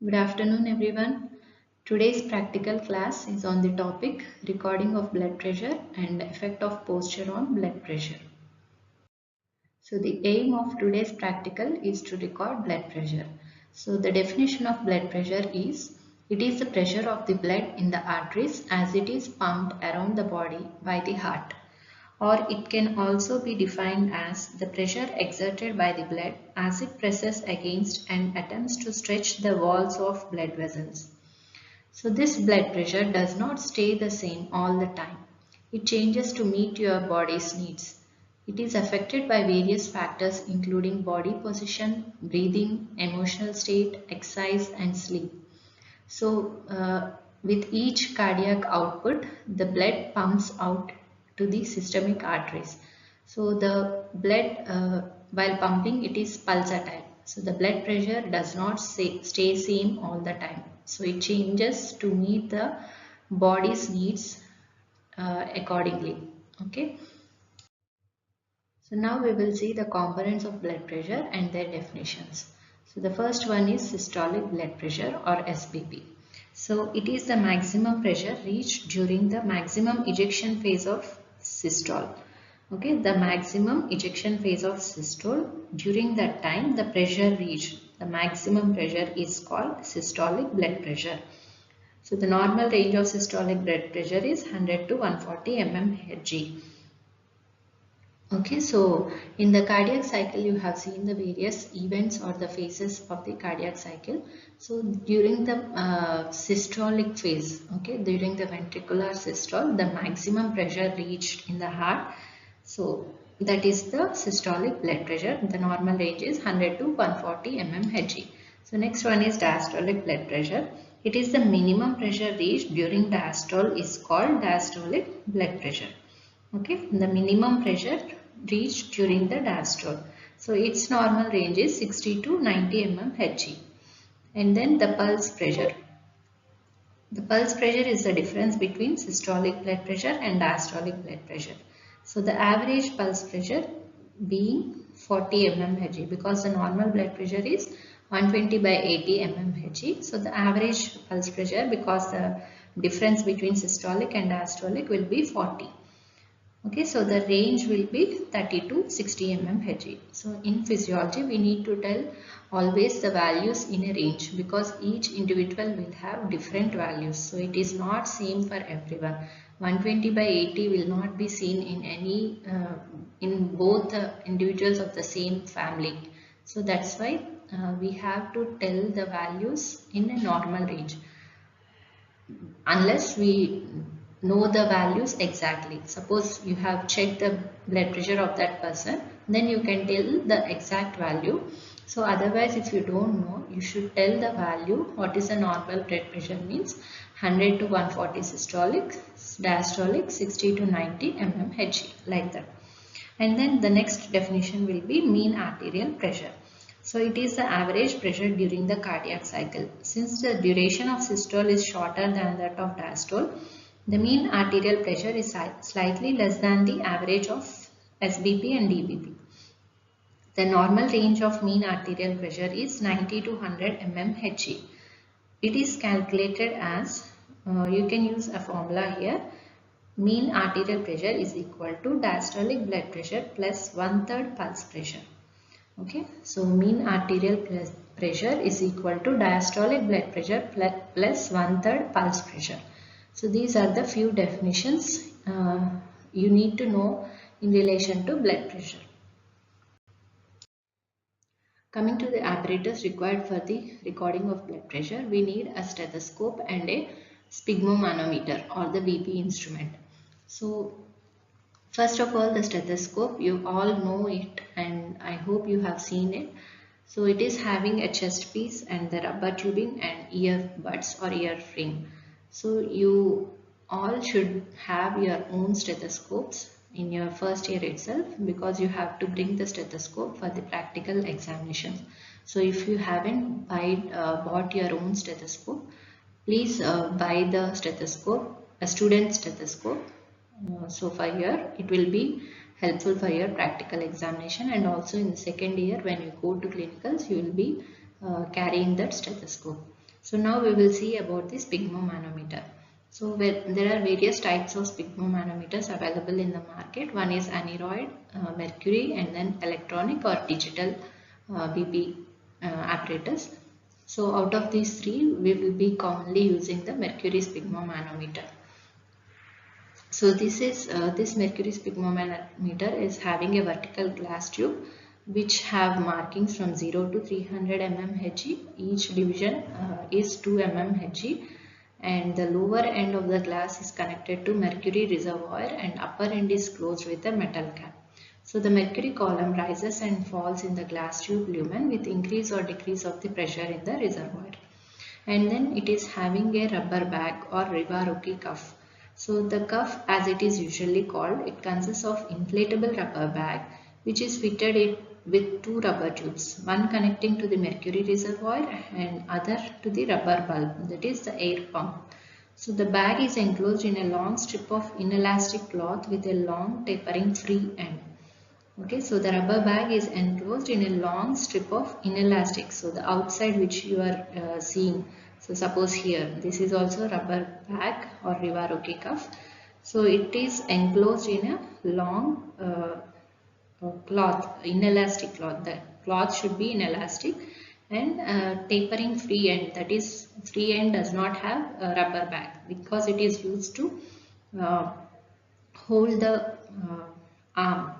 Good afternoon, everyone. Today's practical class is on the topic recording of blood pressure and effect of posture on blood pressure. So the aim of today's practical is to record blood pressure. So the definition of blood pressure is it is the pressure of the blood in the arteries as it is pumped around the body by the heart. Or it can also be defined as the pressure exerted by the blood as it presses against and attempts to stretch the walls of blood vessels. So this blood pressure does not stay the same all the time. It changes to meet your body's needs. It is affected by various factors including body position, breathing, emotional state, exercise and sleep. So with each cardiac output, the blood pumps out to the systemic arteries. So the blood while pumping it is pulsatile. So the blood pressure does not stay same all the time. So it changes to meet the body's needs accordingly. Okay. So now we will see the components of blood pressure and their definitions. So the first one is systolic blood pressure or SBP. So it is the maximum pressure reached during the maximum ejection phase of systole. Okay, the maximum ejection phase of systole, during that time the pressure reached, the maximum pressure is called systolic blood pressure. So the normal range of systolic blood pressure is 100 to 140 mmHg. Okay, so in the cardiac cycle, you have seen the various events or the phases of the cardiac cycle. So during the systolic phase, okay, during the ventricular systole, the maximum pressure reached in the heart. So that is the systolic blood pressure. The normal range is 100 to 140 mmHg. So next one is diastolic blood pressure. It is the minimum pressure reached during diastole is called diastolic blood pressure. Okay, the minimum pressure reached during the diastole. So its normal range is 60 to 90 mmHg. And then the pulse pressure. The pulse pressure is the difference between systolic blood pressure and diastolic blood pressure. So the average pulse pressure being 40 mmHg because the normal blood pressure is 120 by 80 mmHg. So the average pulse pressure, because the difference between systolic and diastolic will be 40. Okay, so the range will be 30 to 60 mmHg. So in physiology, we need to tell always the values in a range because each individual will have different values. So it is not same for everyone. 120 by 80 will not be seen in any in both individuals of the same family. So that's why we have to tell the values in a normal range unless we know the values exactly. Suppose you have checked the blood pressure of that person, then you can tell the exact value. So otherwise, if you don't know, you should tell the value. What is the normal blood pressure means 100 to 140 systolic, diastolic 60 to 90 mmHg, like that. And then the next definition will be mean arterial pressure. So it is the average pressure during the cardiac cycle. Since the duration of systole is shorter than that of diastole, the mean arterial pressure is slightly less than the average of SBP and DBP. The normal range of mean arterial pressure is 90 to 100 mmHg. It is calculated as, you can use a formula here. Mean arterial pressure is equal to diastolic blood pressure plus 1/3 pulse pressure. Okay, so mean arterial pressure is equal to diastolic blood pressure plus 1/3 pulse pressure. So these are the few definitions you need to know in relation to blood pressure. Coming to the apparatus required for the recording of blood pressure, we need a stethoscope and a sphygmomanometer or the BP instrument. So first of all, the stethoscope, you all know it and I hope you have seen it. So it is having a chest piece and the rubber tubing and earbuds or ear ring. So you all should have your own stethoscopes in your first year itself because you have to bring the stethoscope for the practical examinations. So if you haven't bought your own stethoscope, please buy the stethoscope, a student stethoscope. So for here it will be helpful for your practical examination, and also in the second year when you go to clinicals you will be carrying that stethoscope. So now we will see about the sphygmomanometer. So there are various types of sphygmomanometers available in the market. One is aneroid, mercury, and then electronic or digital BP apparatus. So out of these three, we will be commonly using the mercury sphygmomanometer. So this mercury sphygmomanometer is having a vertical glass tube which have markings from 0 to 300 mm Hg. Each division is 2 mm Hg, and the lower end of the glass is connected to mercury reservoir and upper end is closed with a metal cap. So the mercury column rises and falls in the glass tube lumen with increase or decrease of the pressure in the reservoir. And then it is having a rubber bag or Riva-Rocchi cuff. So the cuff, as it is usually called, it consists of inflatable rubber bag which is fitted with two rubber tubes, one connecting to the mercury reservoir and other to the rubber bulb, that is the air pump. So the bag is enclosed in a long strip of inelastic cloth with a long tapering free end. Okay, so the rubber bag is enclosed in a long strip of inelastic. So the outside which you are seeing. So suppose here, this is also rubber bag or Riva-Rocchi cuff. So it is enclosed in a long cloth, inelastic cloth. The cloth should be inelastic and tapering free end. That is, free end does not have a rubber bag because it is used to uh, hold the arm.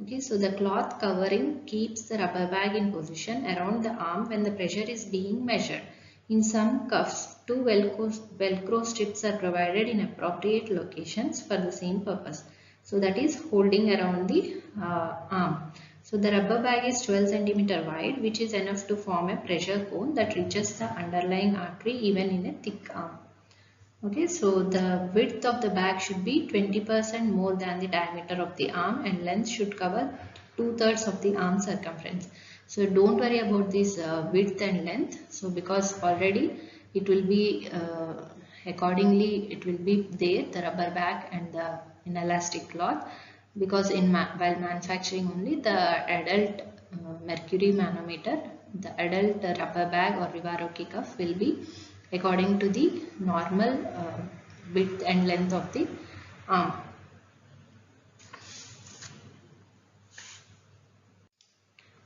Okay, so the cloth covering keeps the rubber bag in position around the arm when the pressure is being measured. In some cuffs, two Velcro strips are provided in appropriate locations for the same purpose. So that is holding around the arm. So the rubber bag is 12 cm wide, which is enough to form a pressure cone that reaches the underlying artery even in a thick arm. Okay, so the width of the bag should be 20% more than the diameter of the arm and length should cover 2/3 of the arm circumference. So don't worry about this width and length. So because already it will be accordingly it will be there, the rubber bag and the inelastic cloth, because while manufacturing only the adult mercury manometer, the adult rubber bag or Riva-Rocchi cuff will be according to the normal width and length of the arm.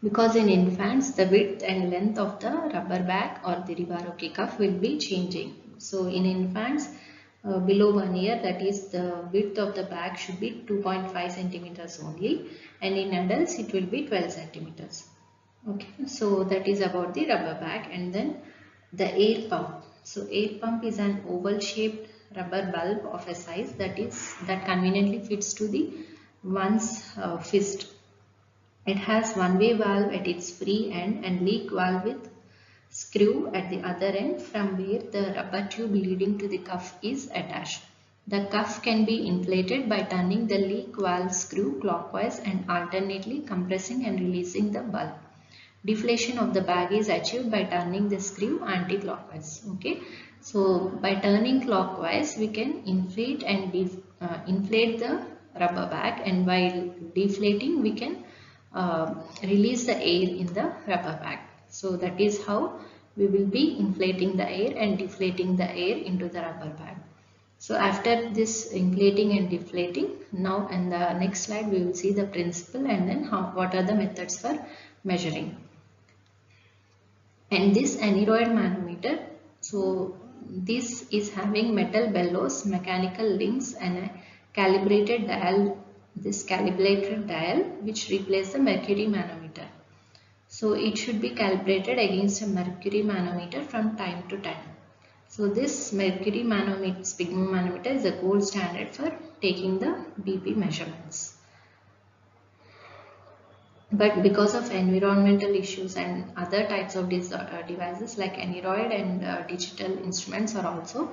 Because in infants, the width and length of the rubber bag or the Riva-Rocchi cuff will be changing. So in infants below 1 year, that is the width of the bag should be 2.5 centimeters only, and in adults it will be 12 centimeters. Okay, so that is about the rubber bag. And then the air pump. So air pump is an oval shaped rubber bulb of a size that conveniently fits to the one's fist. It has one-way valve at its free end and leak valve with screw at the other end from where the rubber tube leading to the cuff is attached. The cuff can be inflated by turning the leak valve screw clockwise and alternately compressing and releasing the bulb. Deflation of the bag is achieved by turning the screw anti-clockwise. Okay, so by turning clockwise we can inflate and inflate the rubber bag, and while deflating we can release the air in the rubber bag. So that is how we will be inflating the air and deflating the air into the rubber bag. So after this inflating and deflating, now in the next slide we will see the principle and then what are the methods for measuring. And this aneroid manometer, so this is having metal bellows, mechanical links and a calibrated dial, this calibrated dial which replaces the mercury manometer. So it should be calibrated against a mercury manometer from time to time. So this mercury manometer, sphygmomanometer, is the gold standard for taking the BP measurements. But because of environmental issues and other types of devices like aneroid and digital instruments are also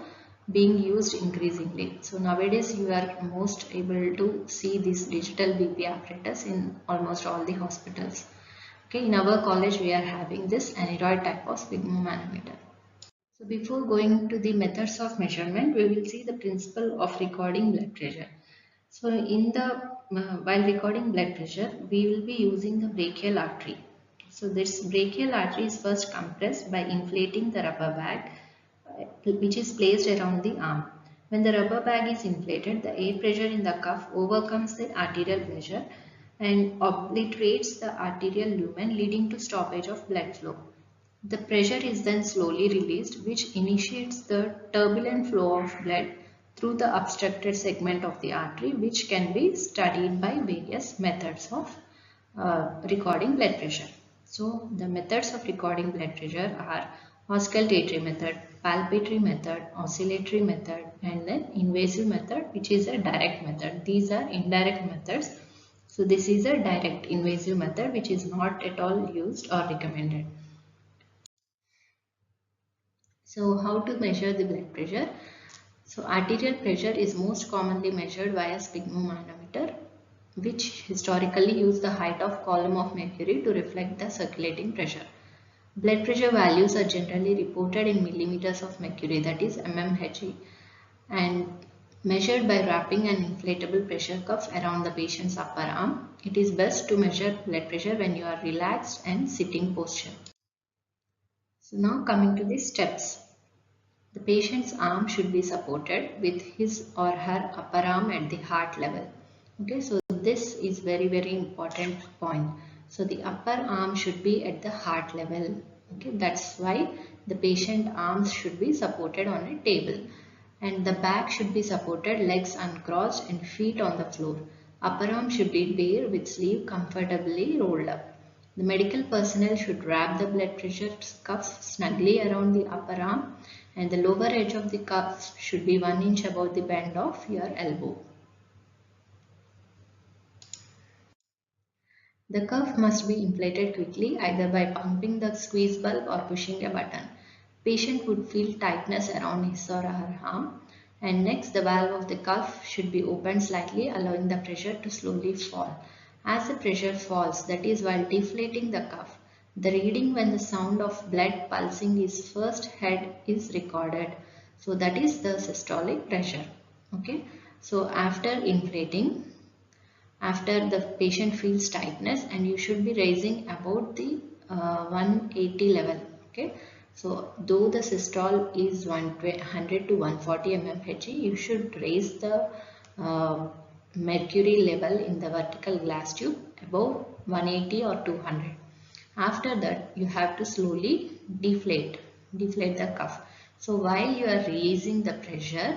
being used increasingly. So nowadays you are most able to see this digital BP apparatus in almost all the hospitals. Okay, in our college we are having this aneroid type of sphygmomanometer. So before going to the methods of measurement, we will see the principle of recording blood pressure. So in the while recording blood pressure, we will be using the brachial artery. So this brachial artery is first compressed by inflating the rubber bag which is placed around the arm. When the rubber bag is inflated, the air pressure in the cuff overcomes the arterial pressure and obliterates the arterial lumen, leading to stoppage of blood flow. The pressure is then slowly released, which initiates the turbulent flow of blood through the obstructed segment of the artery, which can be studied by various methods of recording blood pressure. So the methods of recording blood pressure are auscultatory method, palpatory method, oscillatory method, and then invasive method, which is a direct method. These are indirect methods. So this is a direct invasive method which is not at all used or recommended. So how to measure the blood pressure? So arterial pressure is most commonly measured via sphygmomanometer, which historically used the height of column of mercury to reflect the circulating pressure. Blood pressure values are generally reported in millimeters of mercury, that is mmHg, and measured by wrapping an inflatable pressure cuff around the patient's upper arm. It is best to measure blood pressure when you are relaxed and sitting posture. So now coming to the steps. The patient's arm should be supported with his or her upper arm at the heart level. Okay, so this is very important point. So the upper arm should be at the heart level. Okay, that's why the patient arms should be supported on a table. And the back should be supported, legs uncrossed and feet on the floor. Upper arm should be bare with sleeve comfortably rolled up. The medical personnel should wrap the blood pressure cuff snugly around the upper arm, and the lower edge of the cuff should be 1 inch above the bend of your elbow. The cuff must be inflated quickly, either by pumping the squeeze bulb or pushing a button. Patient would feel tightness around his or her arm, and next the valve of the cuff should be opened slightly, allowing the pressure to slowly fall. As the pressure falls, that is while deflating the cuff, the reading when the sound of blood pulsing is first heard is recorded. So that is the systolic pressure. Okay. So after inflating, after the patient feels tightness, and you should be raising about the 180 level. Okay. So though the systole is 100 to 140 mmHg, you should raise the mercury level in the vertical glass tube above 180 or 200. After that, you have to slowly deflate the cuff. So while you are raising the pressure,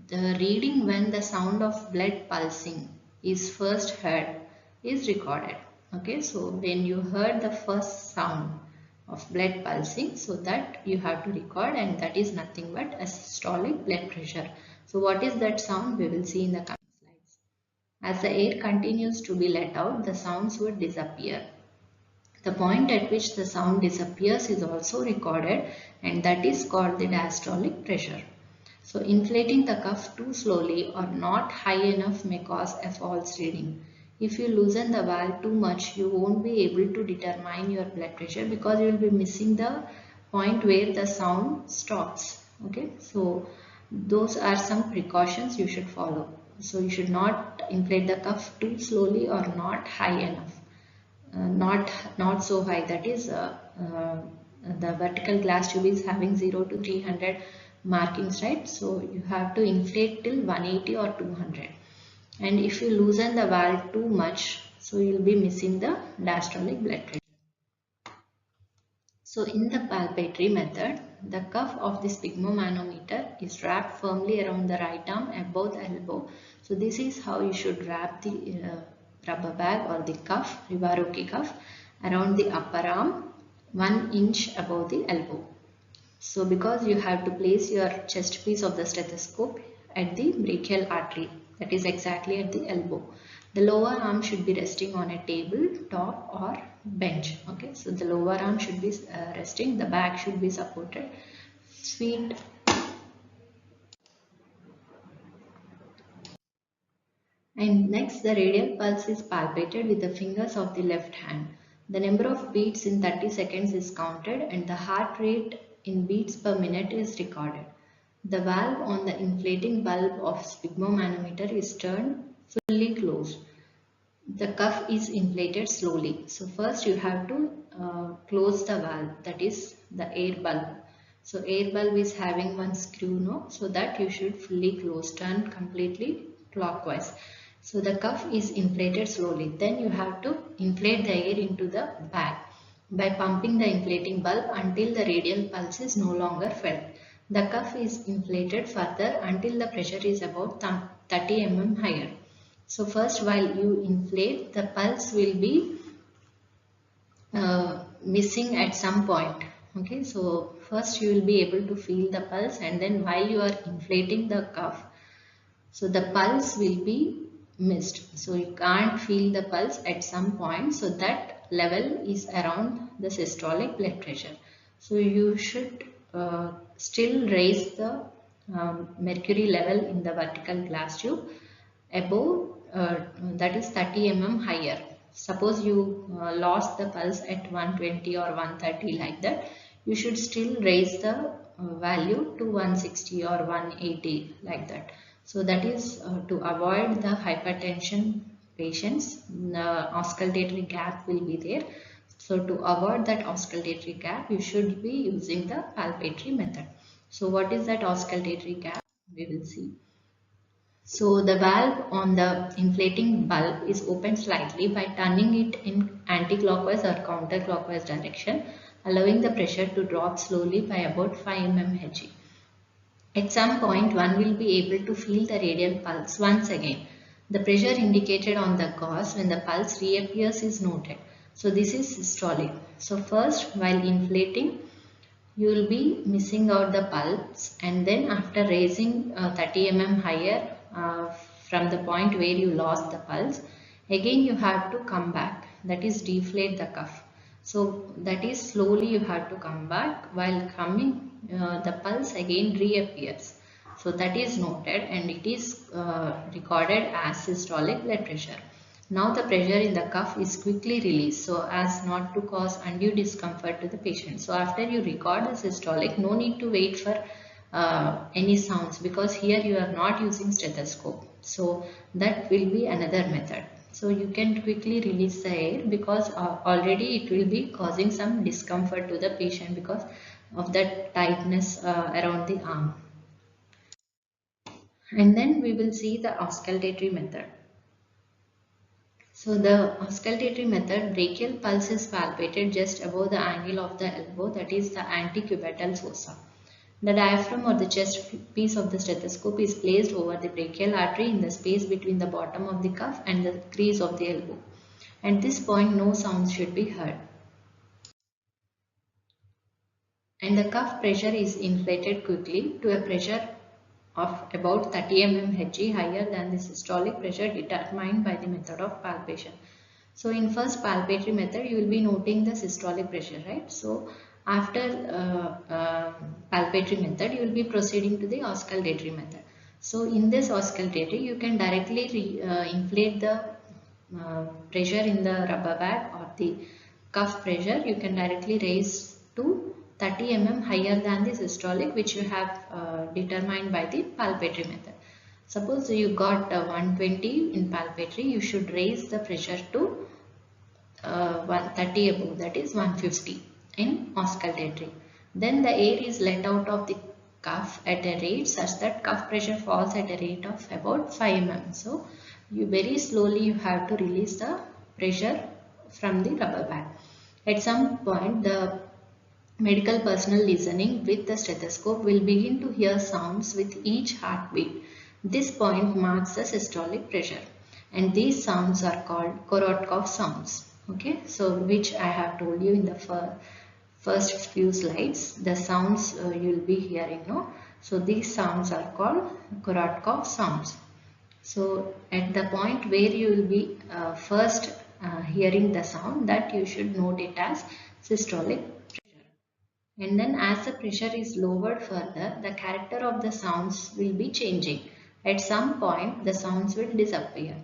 the reading when the sound of blood pulsing is first heard is recorded. Okay, so when you heard the first sound of blood pulsing, so that you have to record, and that is nothing but a systolic blood pressure. So what is that sound? We will see in the coming slides. As the air continues to be let out, the sounds would disappear. The point at which the sound disappears is also recorded, and that is called the diastolic pressure. So inflating the cuff too slowly or not high enough may cause a false reading. If you loosen the valve too much, you won't be able to determine your blood pressure because you will be missing the point where the sound stops. Okay, so those are some precautions you should follow. So you should not inflate the cuff too slowly or not high enough. Not so high, that is the vertical glass tube is having 0 to 300 markings, right? So you have to inflate till 180 or 200, and if you loosen the valve too much, so you will be missing the diastolic blood pressure. So in the palpatory method, the cuff of the sphygmomanometer is wrapped firmly around the right arm above the elbow. So this is how you should wrap the rubber bag or the cuff, Rivaroki cuff, around the upper arm 1 inch above the elbow. So because you have to place your chest piece of the stethoscope at the brachial artery, that is exactly at the elbow. The lower arm should be resting on a table, top or bench. Okay, so the lower arm should be resting, the back should be supported, feet. And next, the radial pulse is palpated with the fingers of the left hand. The number of beats in 30 seconds is counted, and the heart rate in beats per minute is recorded. The valve on the inflating bulb of sphygmomanometer is turned fully closed. The cuff is inflated slowly. So first you have to close the valve, that is the air bulb. So air bulb is having one screw, no? So that you should fully close, turn completely clockwise. So the cuff is inflated slowly. Then you have to inflate the air into the bag by pumping the inflating bulb until the radial pulse is no longer felt. The cuff is inflated further until the pressure is about 30 mm higher. So first, while you inflate, the pulse will be missing at some point. Okay, so first you will be able to feel the pulse, and then while you are inflating the cuff, so the pulse will be missed. So you can't feel the pulse at some point. So that level is around the systolic blood pressure. So you should still raise the mercury level in the vertical glass tube above, that is 30 mm higher. Suppose you lost the pulse at 120 or 130 like that, you should still raise the value to 160 or 180 like that. So that is to avoid the hypertension patients, the auscultatory gap will be there. So to avoid that auscultatory gap, you should be using the palpatory method. So what is that auscultatory gap? We will see. So the valve on the inflating bulb is opened slightly by turning it in anti-clockwise or counterclockwise direction, allowing the pressure to drop slowly by about 5 mm Hg. At some point, one will be able to feel the radial pulse once again. The pressure indicated on the gauge when the pulse reappears is noted. So this is systolic. So first, while inflating, you will be missing out the pulse, and then after raising 30 mm higher from the point where you lost the pulse, again you have to come back, that is deflate the cuff. So that is slowly you have to come back. While coming, the pulse again reappears. So that is noted, and it is recorded as systolic blood pressure. Now the pressure in the cuff is quickly released so as not to cause undue discomfort to the patient. So after you record the systolic, no need to wait for any sounds, because here you are not using stethoscope. So that will be another method. So you can quickly release the air, because already it will be causing some discomfort to the patient because of that tightness around the arm. And then we will see the auscultatory method. So the auscultatory method, brachial pulse is palpated just above the angle of the elbow, that is the antecubital fossa. The diaphragm or the chest piece of the stethoscope is placed over the brachial artery in the space between the bottom of the cuff and the crease of the elbow. At this point, no sound should be heard. And the cuff pressure is inflated quickly to a pressure of about 30 mm Hg higher than the systolic pressure determined by the method of palpation. So in first palpatory method, you will be noting the systolic pressure, right? So after palpatory method, you will be proceeding to the auscultatory method. So in this auscultatory, you can directly inflate the pressure in the rubber bag or the cuff pressure. You can directly raise to 30 mm higher than the systolic, which you have determined by the palpatory method. Suppose you got 120 in palpatory, you should raise the pressure to 130 above, that is 150 in auscultatory. Then the air is let out of the cuff at a rate such that cuff pressure falls at a rate of about 5 mm. So you very slowly you have to release the pressure from the rubber band. At some point, the medical personnel listening with the stethoscope will begin to hear sounds with each heartbeat. This point marks the systolic pressure, and these sounds are called Korotkov sounds. Okay, so which I have told you in the first few slides, the sounds you will be hearing, no? So these sounds are called Korotkov sounds. So at the point where you will be first hearing the sound, that you should note it as systolic pressure. And then as the pressure is lowered further, the character of the sounds will be changing. At some point, the sounds will disappear.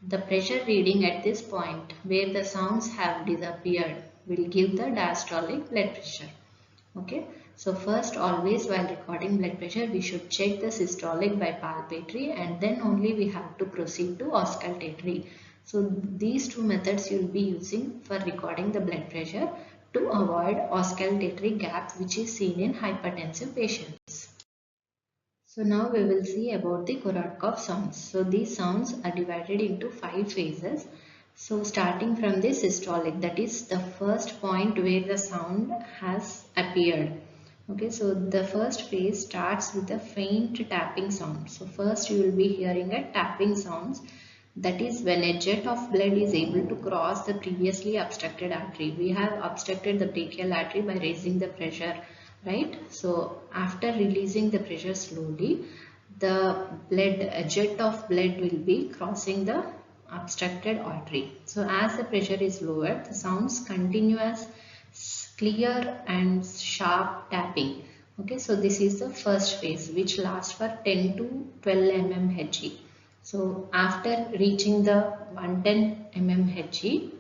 The pressure reading at this point where the sounds have disappeared will give the diastolic blood pressure. Okay, so first, always while recording blood pressure, we should check the systolic by palpatory, and then only we have to proceed to auscultatory. So these two methods you will be using for recording the blood pressure. to avoid auscultatory gap which is seen in hypertensive patients. So now we will see about the Korotkov sounds. So these sounds are divided into 5 phases. So starting from the systolic, that is the first point where the sound has appeared. Okay, so the first phase starts with a faint tapping sound. So first you will be hearing a tapping sounds. That is when a jet of blood is able to cross the previously obstructed artery. We have obstructed the brachial artery by raising the pressure, right? So after releasing the pressure slowly, the blood, a jet of blood will be crossing the obstructed artery. So as the pressure is lowered, the sounds continuous, clear and sharp tapping. Okay, so this is the first phase which lasts for 10 to 12 mmHg. So after reaching the 110 mmHg,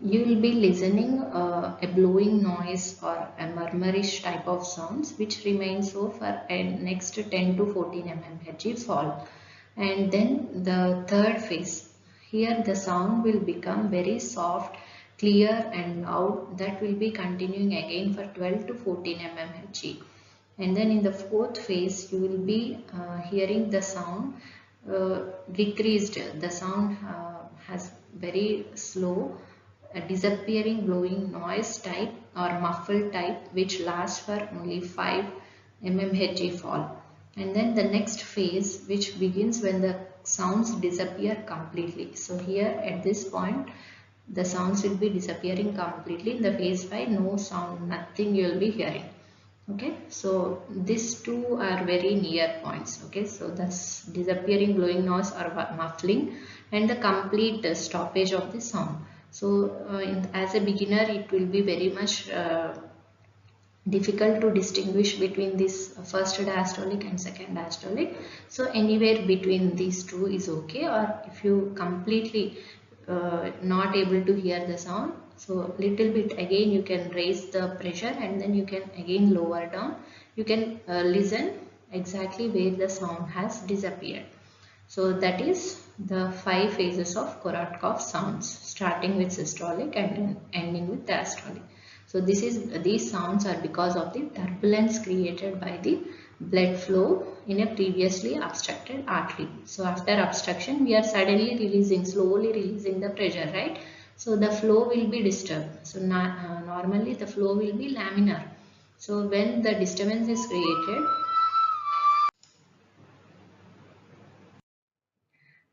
you will be listening a blowing noise or a murmurish type of sounds which remain so for a next 10 to 14 mmHg fall. And then the third phase, here the sound will become very soft, clear and loud. That will be continuing again for 12 to 14 mmHg. And then in the fourth phase you will be hearing the sound decreased. The sound has very slow disappearing blowing noise type or muffled type which lasts for only 5 mmHg fall. And then the next phase which begins when the sounds disappear completely. So here at this point the sounds will be disappearing completely. In the phase 5, no sound, nothing you will be hearing. Okay, so these two are very near points. Okay, so that's disappearing blowing noise or muffling and the complete stoppage of the sound. So as a beginner it will be very much difficult to distinguish between this first diastolic and second diastolic. So anywhere between these two is okay, or if you completely not able to hear the sound, so little bit again you can raise the pressure and then you can again lower down. You can listen exactly where the sound has disappeared. So that is the 5 phases of Korotkov sounds, starting with systolic and ending with diastolic. So these sounds are because of the turbulence created by the blood flow in a previously obstructed artery. So after obstruction we are suddenly releasing, slowly releasing the pressure, right? So the flow will be disturbed. So normally the flow will be laminar. So when the disturbance is created,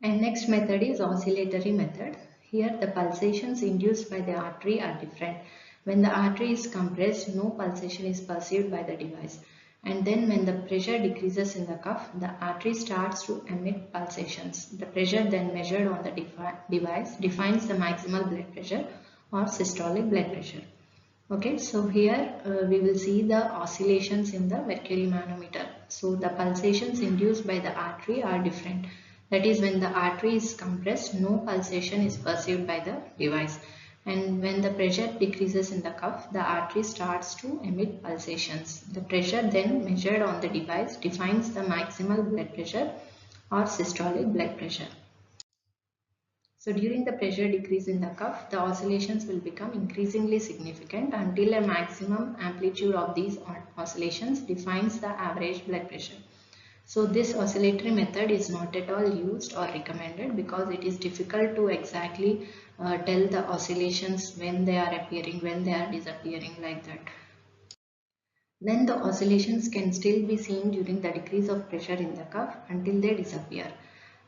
and next method is oscillatory method. Here the pulsations induced by the artery are different. When the artery is compressed, no pulsation is perceived by the device. And then when the pressure decreases in the cuff, the artery starts to emit pulsations. The pressure then measured on the device defines the maximal blood pressure or systolic blood pressure. Okay, so here we will see the oscillations in the mercury manometer. So the pulsations induced by the artery are different. That is, when the artery is compressed, no pulsation is perceived by the device. And when the pressure decreases in the cuff, the artery starts to emit pulsations. The pressure then measured on the device defines the maximal blood pressure or systolic blood pressure. So during the pressure decrease in the cuff, the oscillations will become increasingly significant until a maximum amplitude of these oscillations defines the average blood pressure. So this oscillatory method is not at all used or recommended because it is difficult to exactly tell the oscillations when they are appearing, when they are disappearing, like that. Then the oscillations can still be seen during the decrease of pressure in the cuff until they disappear.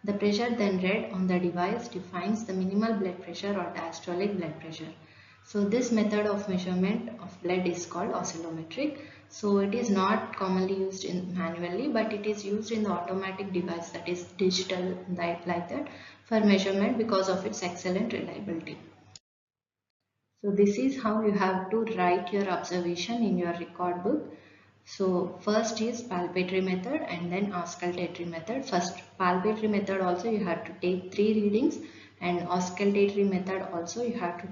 The pressure then read on the device defines the minimal blood pressure or diastolic blood pressure. So this method of measurement of blood is called oscillometric. So it is not commonly used in manually, but it is used in the automatic device, that is digital, like that, for measurement because of its excellent reliability. So this is how you have to write your observation in your record book. So first is palpatory method and then auscultatory method. First palpatory method also you have to take 3 readings, and auscultatory method also you have to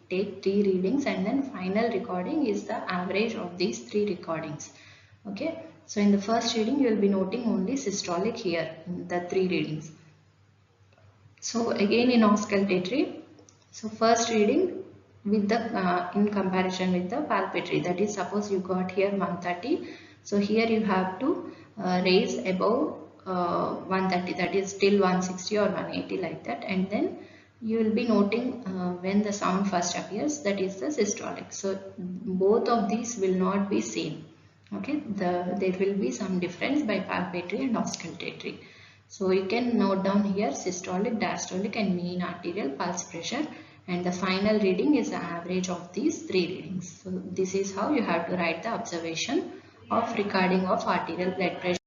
take 3 readings, and then final recording is the average of these 3 recordings. Okay. So in the first reading you will be noting only systolic here in the 3 readings. So again in auscultatory, so first reading with the in comparison with the palpatory. That is, suppose you got here 130, so here you have to raise above 130, that is till 160 or 180 like that, and then you will be noting when the sound first appears, that is the systolic. So both of these will not be same. Okay, there will be some difference by palpatory and auscultatory. So you can note down here systolic, diastolic and mean arterial pulse pressure, and the final reading is the average of these three readings. So this is how you have to write the observation of recording of arterial blood pressure.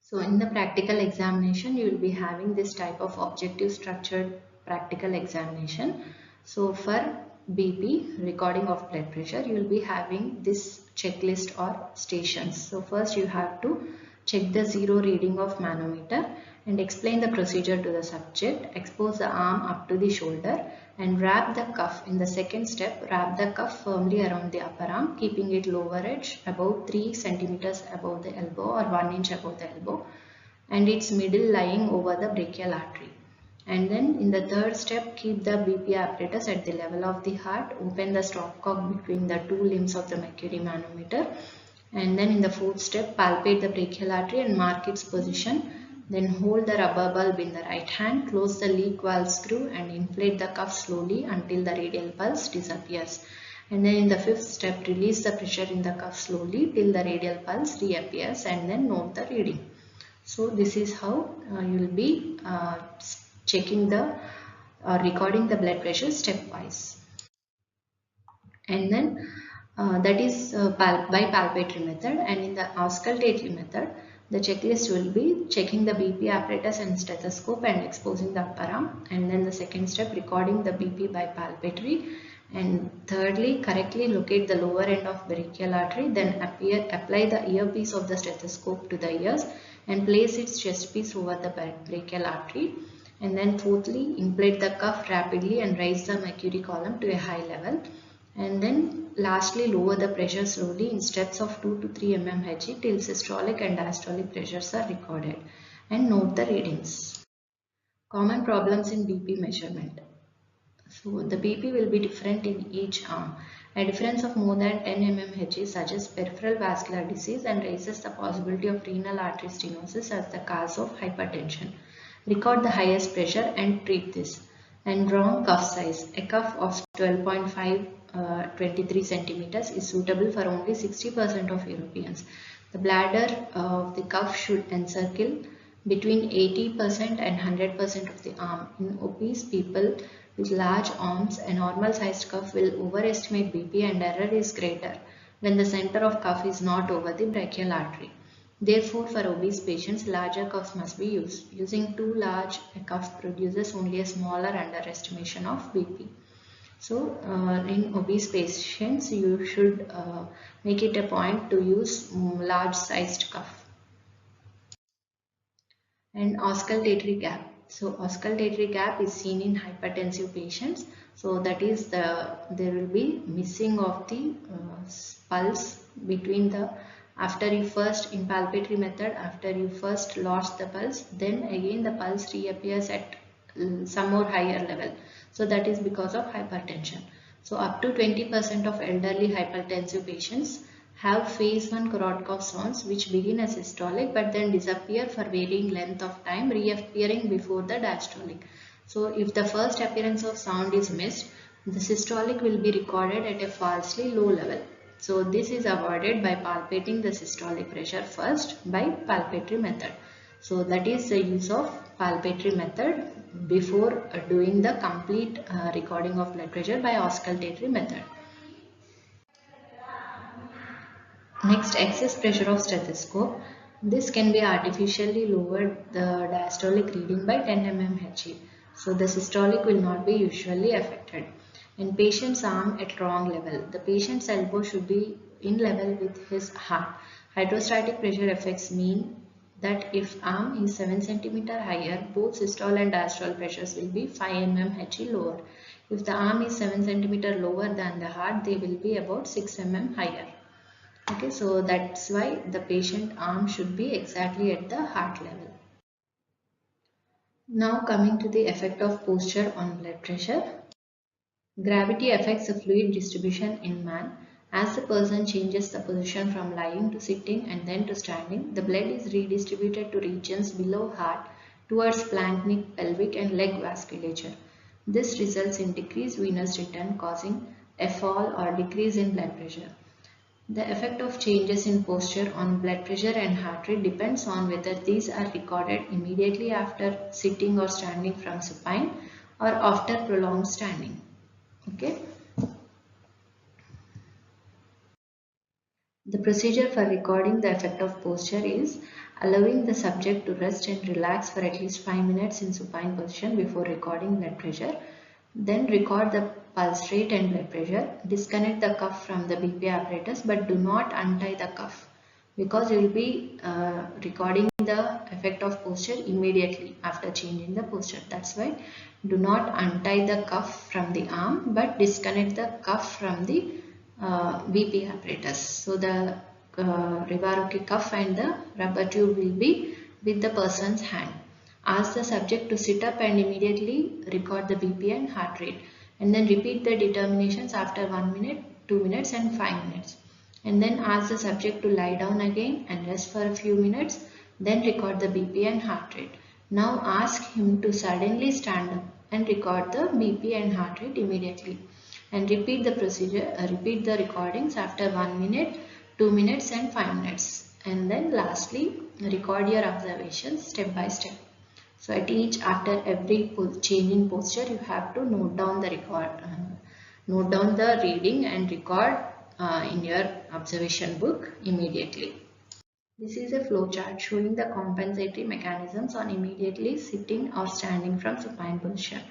So in the practical examination, you will be having this type of objective structured practical examination. So for BP, recording of blood pressure, you will be having this checklist or stations. So first you have to check the zero reading of manometer and explain the procedure to the subject. Expose the arm up to the shoulder and wrap the cuff. In the second step, wrap the cuff firmly around the upper arm, keeping it lower edge about 3 centimeters above the elbow or 1 inch above the elbow, and its middle lying over the brachial artery. And then in the third step, keep the BP apparatus at the level of the heart. Open the stopcock between the two limbs of the mercury manometer. And then in the fourth step, palpate the brachial artery and mark its position. Then hold the rubber bulb in the right hand, close the leak valve screw and inflate the cuff slowly until the radial pulse disappears. And then in the fifth step, release the pressure in the cuff slowly till the radial pulse reappears, and then note the reading. So this is how you will be checking the recording the blood pressure stepwise. And then that is by palpatory method, and in the auscultatory method the checklist will be checking the BP apparatus and stethoscope and exposing the upper arm, and then the second step, recording the BP by palpatory, and thirdly, correctly locate the lower end of brachial artery, then apply the earpiece of the stethoscope to the ears and place its chest piece over the brachial artery, and then fourthly, inflate the cuff rapidly and raise the mercury column to a high level. And then lastly, lower the pressure slowly in steps of 2 to 3 mmHg till systolic and diastolic pressures are recorded, and note the readings. Common problems in BP measurement. So the BP will be different in each arm. A difference of more than 10 mmHg suggests peripheral vascular disease and raises the possibility of renal artery stenosis as the cause of hypertension. Record the highest pressure and treat this. And wrong cuff size. A cuff of 12.5 23 centimeters is suitable for only 60% of Europeans. The bladder of the cuff should encircle between 80% and 100% of the arm. In obese people with large arms, a normal sized cuff will overestimate BP and error is greater when the center of cuff is not over the brachial artery. Therefore, for obese patients, larger cuffs must be used. Using too large a cuff produces only a smaller underestimation of BP. So, in obese patients, you should make it a point to use large sized cuff. And auscultatory gap. So, auscultatory gap is seen in hypertensive patients. So, that is there will be missing of the pulse between the after you first in palpatory method, after you first lost the pulse, then again the pulse reappears at some more higher level. So that is because of hypertension. So up to 20% of elderly hypertensive patients have phase 1 Korotkov zones which begin as systolic but then disappear for varying length of time, reappearing before the diastolic. So if the first appearance of sound is missed, the systolic will be recorded at a falsely low level. So this is avoided by palpating the systolic pressure first by palpatory method. So that is the use of palpatory method before doing the complete recording of blood pressure by auscultatory method. Next, excess pressure of stethoscope. This can be artificially lowered the diastolic reading by 10 mmHg. So the systolic will not be usually affected. And patient's arm at wrong level. The patient's elbow should be in level with his heart. Hydrostatic pressure effects mean that if arm is 7 cm higher, both systole and diastole pressures will be 5 mmHg lower. If the arm is 7 cm lower than the heart, they will be about 6 mm higher. Okay, so that's why the patient arm should be exactly at the heart level. Now coming to the effect of posture on blood pressure. Gravity affects the fluid distribution in man. As the person changes the position from lying to sitting and then to standing, the blood is redistributed to regions below heart towards planktonic, pelvic and leg vasculature. This results in decreased venous return, causing a fall or decrease in blood pressure. The effect of changes in posture on blood pressure and heart rate depends on whether these are recorded immediately after sitting or standing from supine or after prolonged standing. Okay. The procedure for recording the effect of posture is allowing the subject to rest and relax for at least 5 minutes in supine position before recording blood pressure. Then record the pulse rate and blood pressure. Disconnect the cuff from the BP apparatus but do not untie the cuff because you will be recording the effect of posture immediately after changing the posture. That's why do not untie the cuff from the arm but disconnect the cuff from the BP apparatus. So the Revaroki cuff and the rubber tube will be with the person's hand. Ask the subject to sit up and immediately record the BP and heart rate, and then repeat the determinations after 1 minute, 2 minutes and 5 minutes. And then ask the subject to lie down again and rest for a few minutes, then record the BP and heart rate. Now ask him to suddenly stand up and record the BP and heart rate immediately. And repeat the procedure, repeat the recordings after 1 minute, 2 minutes and 5 minutes. And then lastly, record your observations step by step. So at each, after every change in posture, you have to note down the note down the reading and record in your observation book immediately. This is a flow chart showing the compensatory mechanisms on immediately sitting or standing from supine position.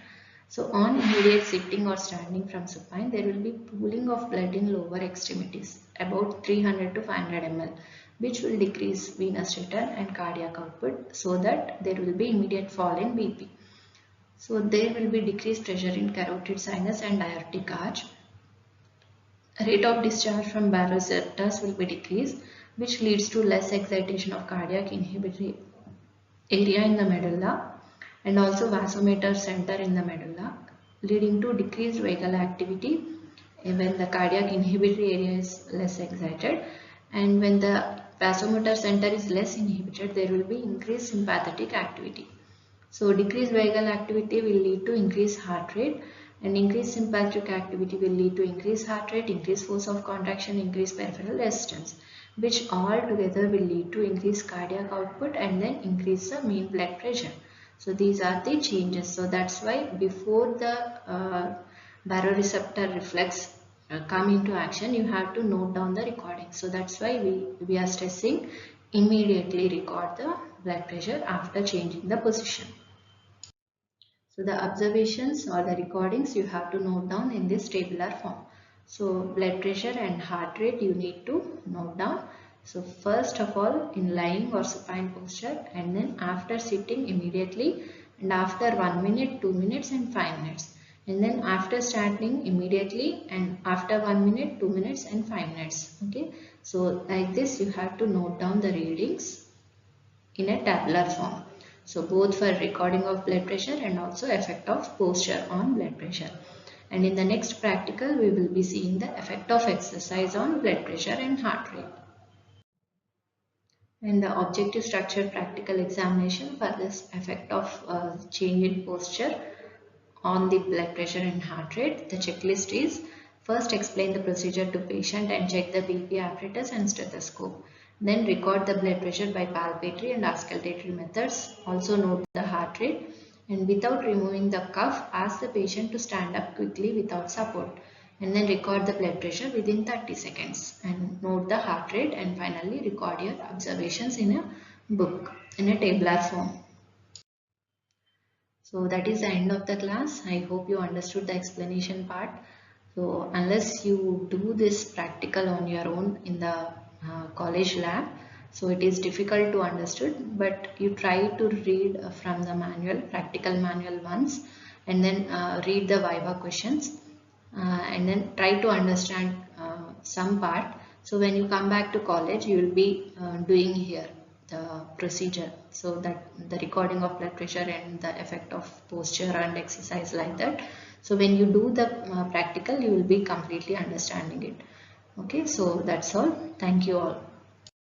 So on immediate sitting or standing from supine, there will be pooling of blood in lower extremities, about 300 to 500 ml, which will decrease venous return and cardiac output so that there will be immediate fall in BP. So there will be decreased pressure in carotid sinus and aortic arch. Rate of discharge from baroreceptors will be decreased, which leads to less excitation of cardiac inhibitory area in the medulla and also vasomotor center in the medulla, leading to decreased vagal activity when the cardiac inhibitory area is less excited, and when the vasomotor center is less inhibited, there will be increased sympathetic activity. So decreased vagal activity will lead to increased heart rate, and increased sympathetic activity will lead to increased heart rate, increased force of contraction, increased peripheral resistance, which all together will lead to increased cardiac output and then increase the mean blood pressure. So these are the changes. So that's why before the baroreceptor reflex come into action, you have to note down the recording. So that's why we are stressing immediately record the blood pressure after changing the position. So the observations or the recordings you have to note down in this tabular form. So blood pressure and heart rate you need to note down. So first of all in lying or supine posture, and then after sitting immediately, and after 1 minute, 2 minutes and 5 minutes. And then after standing immediately, and after 1 minute, 2 minutes and 5 minutes. Okay. So like this you have to note down the readings in a tabular form. So both for recording of blood pressure and also effect of posture on blood pressure. And in the next practical, we will be seeing the effect of exercise on blood pressure and heart rate. And the objective structured practical examination for this effect of change in posture on the blood pressure and heart rate. The checklist is: first explain the procedure to patient and check the BP apparatus and stethoscope. Then record the blood pressure by palpatory and auscultatory methods. Also note the heart rate, and without removing the cuff, ask the patient to stand up quickly without support, and then record the blood pressure within 30 seconds and note the heart rate, and finally record your observations in a book in a tabular form. So that is the end of the class. I hope you understood the explanation part. So unless you do this practical on your own in the college lab, so it is difficult to understood, but you try to read from the manual, practical manual once, and then read the Viva questions, and then try to understand some part. So when you come back to college, you will be doing here the procedure, so that the recording of blood pressure and the effect of posture and exercise like that. So when you do the practical, you will be completely understanding it. Okay, so that's all. Thank you all.